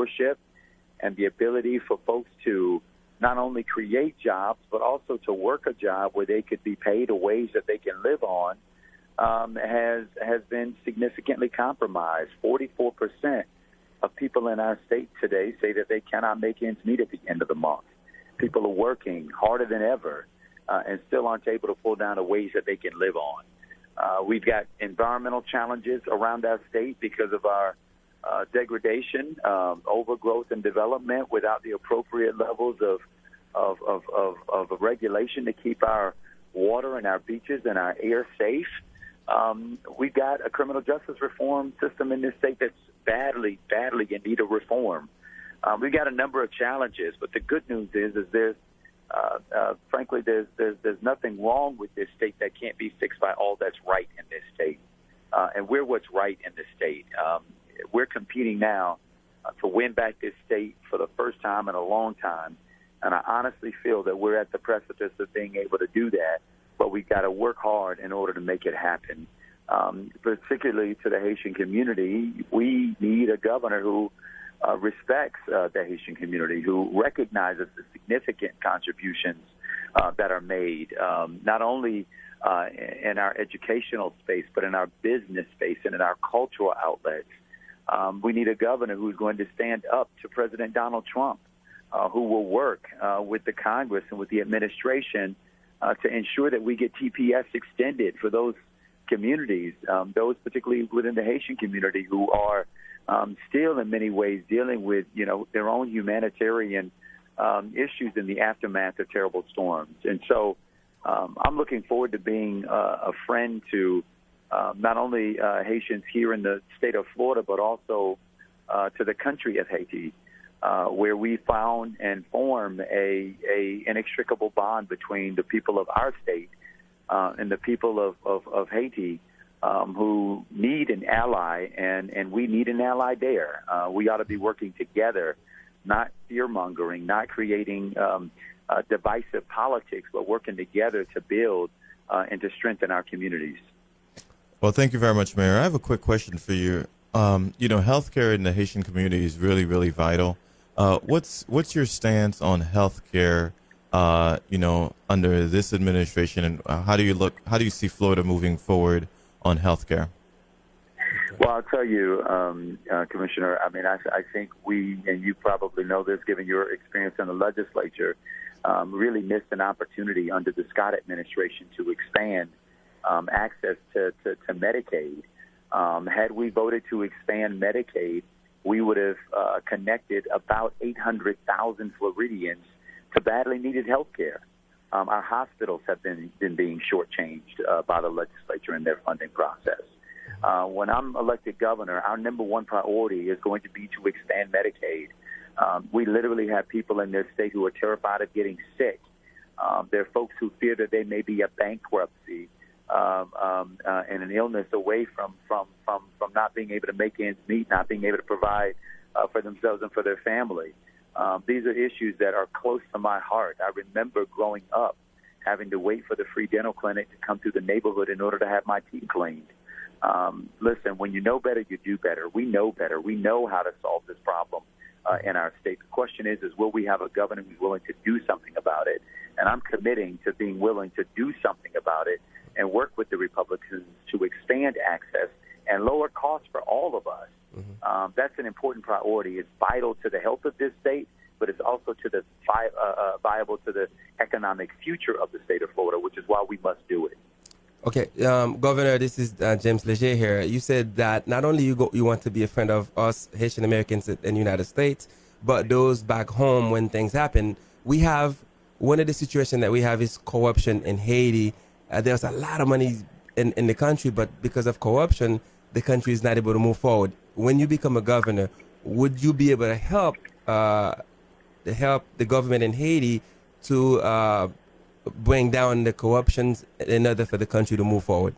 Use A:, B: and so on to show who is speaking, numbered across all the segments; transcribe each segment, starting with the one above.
A: entrepreneurship and the ability for folks to not only create jobs, but also to work a job where they could be paid a wage that they can live on, has been significantly compromised. 44% of people in our state today say that they cannot make ends meet at the end of the month. People are working harder than ever and still aren't able to pull down a wage that they can live on. We've got environmental challenges around our state because of our degradation, overgrowth, and development without the appropriate levels of regulation to keep our water and our beaches and our air safe. We've got a criminal justice reform system in this state that's badly in need of reform. We've got a number of challenges, but the good news is there's frankly, there's nothing wrong with this state that can't be fixed by all that's right in this state. And we're what's right in this state. We're competing now to win back this state for the first time in a long time. And I honestly feel that we're at the precipice of being able to do that, but we've got to work hard in order to make it happen. Particularly to the Haitian community, we need a governor who respects the Haitian community, who recognizes the significant contributions that are made, not only in our educational space, but in our business space and in our cultural outlets. We need a governor who's going to stand up to President Donald Trump, who will work with the Congress and with the administration to ensure that we get TPS extended for those communities, those particularly within the Haitian community who are still in many ways dealing with, their own humanitarian issues in the aftermath of terrible storms. And so I'm looking forward to being a friend to not only Haitians here in the state of Florida, but also to the country of Haiti, where we found and form a inextricable bond between the people of our state and the people of Haiti, who need an ally, and we need an ally there. We ought to be working together, not fear-mongering, not creating divisive politics, but working together to build and to strengthen our communities.
B: Well, thank you very much, Mayor. I have a quick question for you. Healthcare in the Haitian community is really, really vital. What's your stance on healthcare, under this administration, and how do you see Florida moving forward on healthcare?
A: Well, I'll tell you, Commissioner, I think we, and you probably know this given your experience in the legislature, really missed an opportunity under the Scott administration to expand access to Medicaid. Had we voted to expand Medicaid, we would have connected about 800,000 Floridians to badly needed health care. Our hospitals have been being shortchanged by the legislature in their funding process. When I'm elected governor, our number one priority is going to be to expand Medicaid. We literally have people in this state who are terrified of getting sick. There are folks who fear that they may be a bankruptcy and an illness away from not being able to make ends meet, not being able to provide for themselves and for their family. These are issues that are close to my heart. I remember growing up having to wait for the free dental clinic to come through the neighborhood in order to have my teeth cleaned. Listen, when you know better, you do better. We know better. We know how to solve this problem in our state. The question is will we have a governor who's willing to do something about it? And I'm committing to being willing to do something about it and work with the Republicans to expand access and lower costs for all of us. Mm-hmm. That's an important priority. It's vital to the health of this state, but it's also to the viable to the economic future of the state of Florida, which is why we must do it.
C: Okay, Governor, this is James Leger here. You said that not only you want to be a friend of us Haitian Americans in the United States, but those back home when things happen. We have one of the situations that we have is corruption in Haiti. There's a lot of money in the country, but because of corruption, the country is not able to move forward. When you become a governor, would you be able to help the government in Haiti to bring down the corruptions in order for the country to move forward?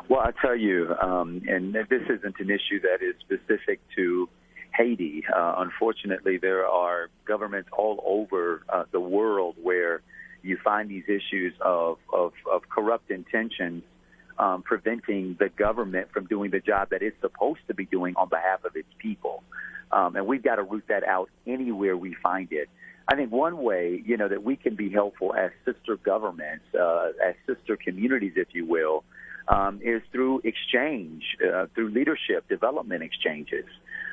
A: Well, I tell you, and this isn't an issue that is specific to Haiti. Unfortunately, there are governments all over the world where you find these issues of corrupt intentions preventing the government from doing the job that it's supposed to be doing on behalf of its people. And we've got to root that out anywhere we find it. I think one way, that we can be helpful as sister governments, as sister communities, if you will, is through exchange, through leadership development exchanges.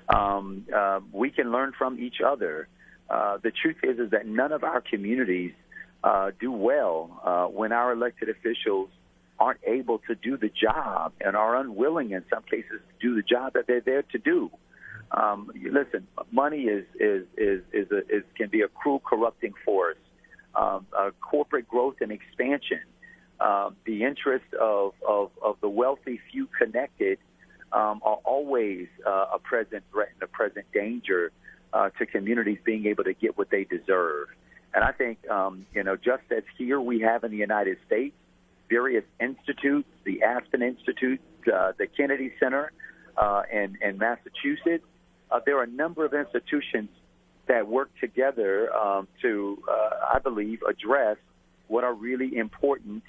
A: We can learn from each other. The truth is that none of our communities do well when our elected officials aren't able to do the job and are unwilling in some cases to do the job that they're there to do. Listen, money can be a cruel, corrupting force. Corporate growth and expansion, the interest of the wealthy few connected, are always a present threat and a present danger to communities being able to get what they deserve. And I think, just as here we have in the United States, various institutes, the Aspen Institute, the Kennedy Center, and Massachusetts, there are a number of institutions that work together to, I believe, address what are really important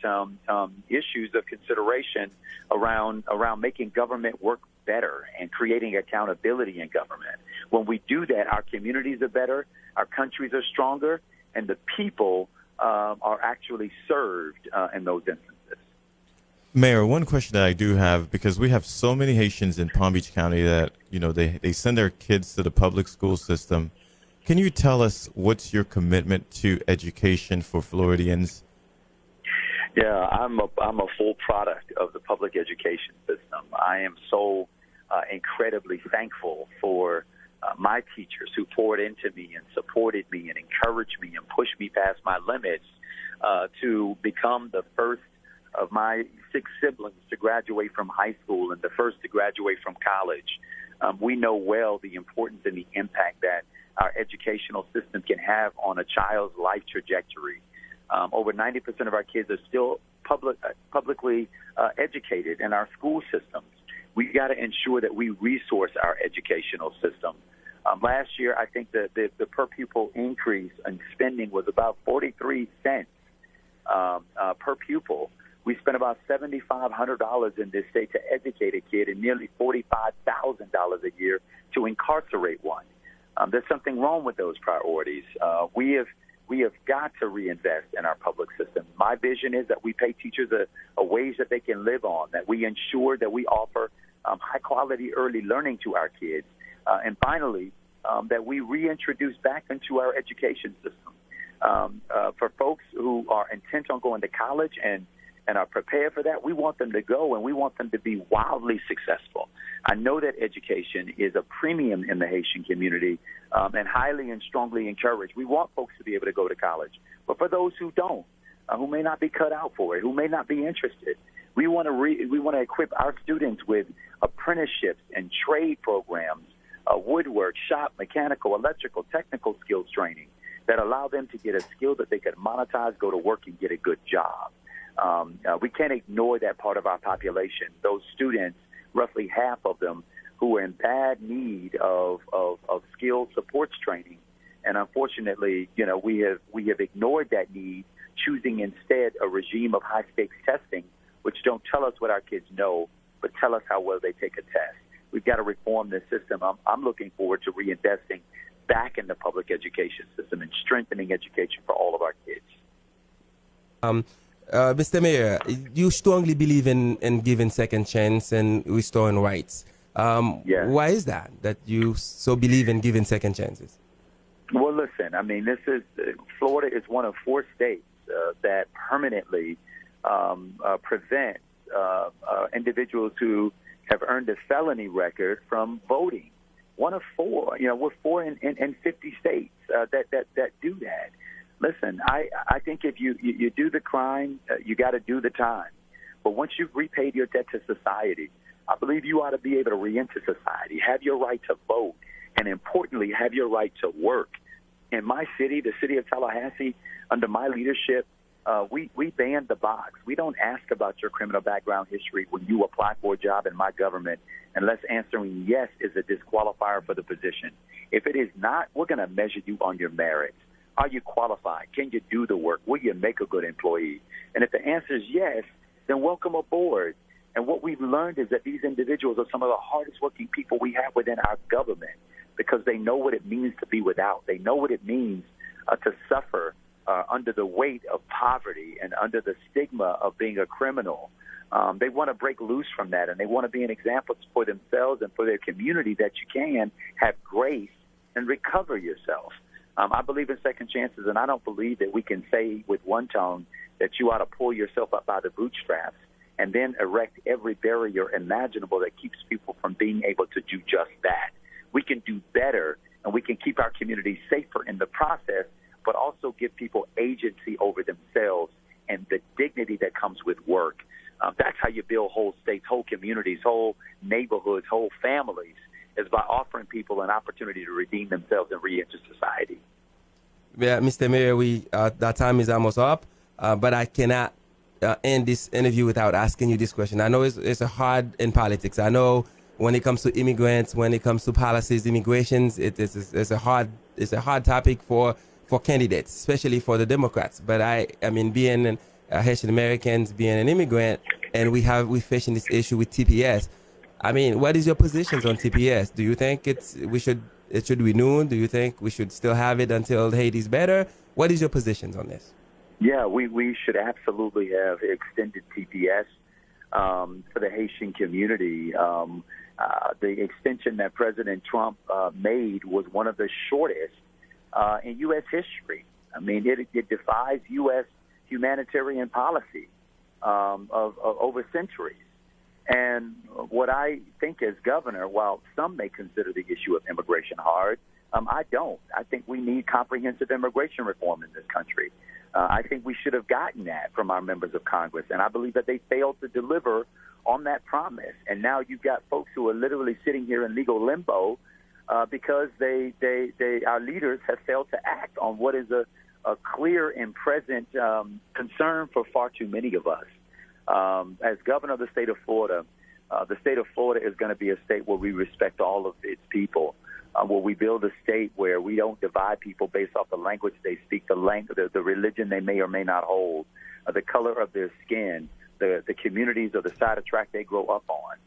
A: issues of consideration around making government work better and creating accountability in government. When we do that, our communities are better, our countries are stronger, and the people are actually served in those instances.
B: Mayor, one question that I do have, because we have so many Haitians in Palm Beach County that, they send their kids to the public school system. Can you tell us what's your commitment to education for Floridians?
A: Yeah, I'm a full product of the public education system. I am so incredibly thankful for my teachers who poured into me and supported me and encouraged me and pushed me past my limits to become the first of my 6 siblings to graduate from high school and the first to graduate from college. We know well the importance and the impact that our educational system can have on a child's life trajectory. Over 90% of our kids are still publicly educated in our school systems. We got to ensure that we resource our educational system. Last year, I think the per pupil increase in spending was about 43 cents per pupil. We spent about $7,500 in this state to educate a kid and nearly $45,000 a year to incarcerate one. There's something wrong with those priorities. We have got to reinvest in our public system. My vision is that we pay teachers a wage that they can live on, that we ensure that we offer high-quality early learning to our kids, and finally, that we reintroduce back into our education system. For folks who are intent on going to college and are prepared for that, we want them to go, and we want them to be wildly successful. I know that education is a premium in the Haitian community and highly and strongly encouraged. We want folks to be able to go to college. But for those who don't, who may not be cut out for it, who may not be interested, we want to equip our students with apprenticeships and trade programs, woodwork, shop, mechanical, electrical, technical skills training that allow them to get a skill that they can monetize, go to work, and get a good job. We can't ignore that part of our population, those students, roughly half of them, who are in bad need of skilled supports training. And unfortunately, we have ignored that need, choosing instead a regime of high-stakes testing, which don't tell us what our kids know, but tell us how well they take a test. We've got to reform this system. I'm looking forward to reinvesting back in the public education system and strengthening education for all of our kids.
C: Mr. Mayor, you strongly believe in giving second chance and restoring rights.
A: Yes.
C: Why is that you so believe in giving second chances?
A: Well, listen, Florida is one of 4 states that permanently prevents individuals who have earned a felony record from voting. One of 4. We're 4 in 50 states that do that. Listen, I think if you do the crime, you got to do the time. But once you've repaid your debt to society, I believe you ought to be able to re-enter society, have your right to vote, and importantly, have your right to work. In my city, the city of Tallahassee, under my leadership, we banned the box. We don't ask about your criminal background history when you apply for a job in my government unless answering yes is a disqualifier for the position. If it is not, we're going to measure you on your merits. Are you qualified? Can you do the work? Will you make a good employee? And if the answer is yes, then welcome aboard. And what we've learned is that these individuals are some of the hardest working people we have within our government. because they know what it means to be without. They know what it means to suffer under the weight of poverty and under the stigma of being a criminal. They want to break loose from that, and they want to be an example for themselves and for their community that you can have grace and recover yourself. I believe in second chances, and I don't believe that we can say with one tongue that you ought to pull yourself up by the bootstraps and then erect every barrier imaginable that keeps people from being able to do just that. We can do better, and we can keep our communities safer in the process, but also give people agency over themselves and the dignity that comes with work. That's how you build whole states, whole communities, whole neighborhoods, whole families, is by offering people an opportunity to redeem themselves and re-enter society.
C: Yeah, Mr. Mayor, that time is almost up, but I cannot end this interview without asking you this question. I know it's a hard in politics. I know when it comes to immigrants, when it comes to policies, immigrations, it's a hard topic for candidates, especially for the Democrats. But I mean, being Haitian Americans, being an immigrant, and we facing this issue with TPS. I mean, what is your positions on TPS? Do you think it should renew? Do you think we should still have it until Haiti's better? What is your positions on this?
A: Yeah, we should absolutely have extended TPS for the Haitian community. The extension that President Trump made was one of the shortest in U.S. history. I mean, it defies U.S. humanitarian policy of over centuries. And what I think as governor, while some may consider the issue of immigration hard, I don't. I think we need comprehensive immigration reform in this country. I think we should have gotten that from our members of Congress, and I believe that they failed to deliver on that promise. And now you've got folks who are literally sitting here in legal limbo because our leaders have failed to act on what is a clear and present concern for far too many of us. As governor of the state of Florida is going to be a state where we respect all of its people, where we build a state where we don't divide people based off the language they speak, the religion they may or may not hold, the color of their skin, the communities or the side of track they grow up on.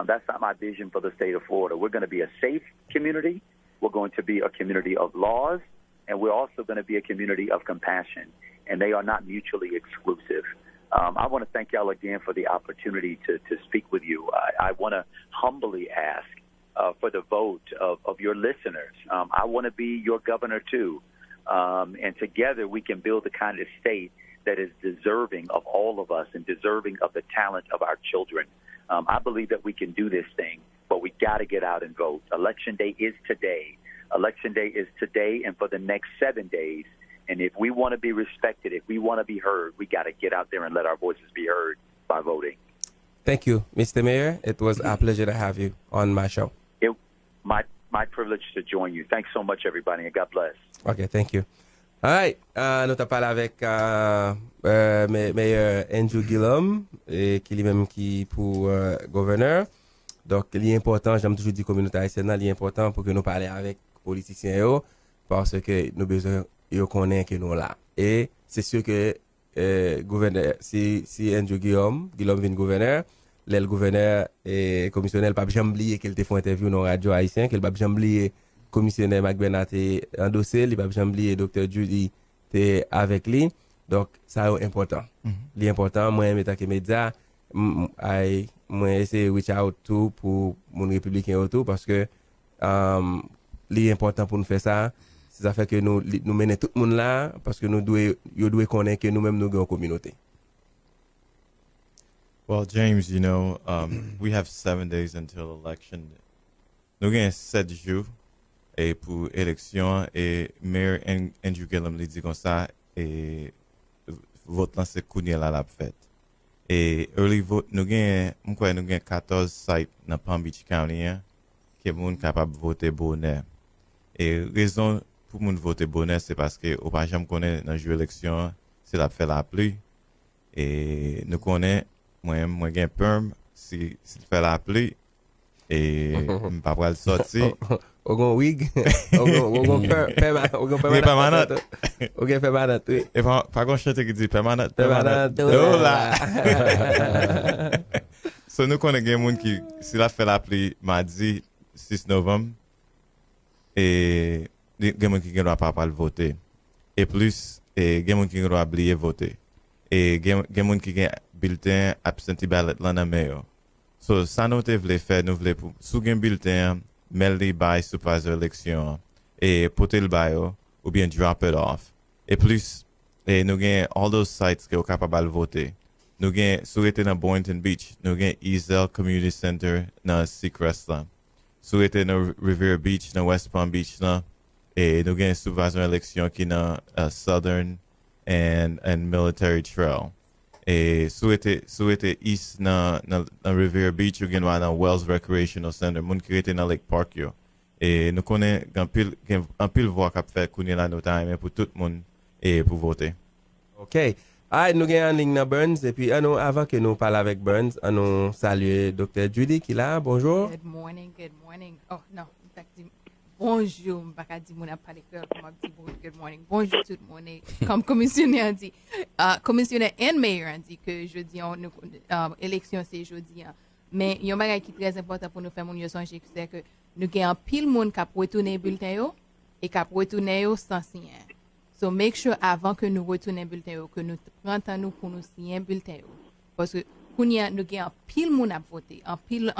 A: That's not my vision for the state of Florida. We're going to be a safe community. We're going to be a community of laws, and we're also going to be a community of compassion, and they are not mutually exclusive. I want to thank y'all again for the opportunity to speak with you. I want to humbly ask for the vote of your listeners. I want to be your governor too. And together we can build the kind of state that is deserving of all of us and deserving of the talent of our children. I believe that we can do this thing, but we got to get out and vote. Election day is today. Election day is today and for the next 7 days. And if we want to be respected, if we want to be heard, we got to get out there and let our voices be heard by voting.
C: Thank you, Mr. Mayor. It was a pleasure to have you on my show.
A: My privilege to join you. Thanks so much, everybody, and God bless.
C: Okay, thank you. All right. Nous t'avons parlé avec Mayor Andrew Gillum, qui lui-même qui pour gouverneur. Donc, l'important, j'aime toujours dire communauté haïtienne, l'important pour que nous parlions avec les politiciens parce que nous besoin yo connaît que nous là. Et c'est sûr que gouverneur si Andrew Gillum vient gouverneur, le gouverneur et commissionnaire pas jamais oublier qu'il te fait interview dans radio haïtien, qu'il pas jamais oublier commissionnaire Marc Bernard endossé, il pas jamais oublier docteur Judy était avec lui. Donc ça est important. L'important moi en tant que média moi essayer reach out to pour mon républicain autour parce que l'important pour nous faire ça ça fait que nous mener tout le monde là parce que nous devons connaître que nous-mêmes nous avons une communauté.
B: Well, James, we have 7 days until election. Nous avons 7 jours et pour élection et Mayor Andrew Gillum lui dit comme ça et vote là c'est Kounia la fête. Et early vote nous avons 14 sites dans Palm Beach County qui est monde capable voter bonheur. Et raison pour moun voter bonheur c'est parce que au pas jamais connaît dans jour élection c'est la fait la pluie et nous connaît moi gain perm si fait la pluie et pas pas le sortir
C: on gon wig on gon permanent OK permanent oui
B: et pas gon chanter qui dit permanent
C: là
B: so nous connaît gain moun qui si la fait la pluie mardi 6 novembre et gen moun ki gen droit pas voter. Et plus gen moun ki gen droit oublier voter. Et gen moun ki gen bulletin absentee ballot lan nan men yo. So ça nous te vle faire nous vle pour sou gen bulletin mel li bay supervisor election et pote l bay yo ou bien drop it off. Et plus nous gen all those sites que ou capable voter. Nous gen sou ete dans Boynton Beach, nous gen Easel Community Center dans Seacrest là. Sou ete dans Revere Beach, dans West Palm Beach là. Et nous gen supervisor election qui dans Southern and Military Trail. Et sou ete east dans Revere Beach, ou gen dans Wells Recreational Center, moun ki rete dans Lake Park yo. Et nous connaît un pile voix qu'a fait kounye la nou time pour tout moun et pour voter.
C: OK. Nous avons en ligne Burns et puis avant que nous parlions avec Burns, nous saluer Dr. Judy qui est là. Bonjour.
D: Good morning. Oh non, bonjour, je ne sais pas good morning. Bonjour tout le monde. Comme commissionnaire dit, commissionnaire et mayor dit que jeudi, élection c'est jeudi. Mais il y a un bagage qui est très important pour nous faire mon songer, c'est que nous avons pile monde qui a retourné bulletin et qui a retourné sans signer. So make sure avant que nous retournions bulletin que nous prenons nous pour nous signer bulletin parce que nous avons pile monde à voter, en pile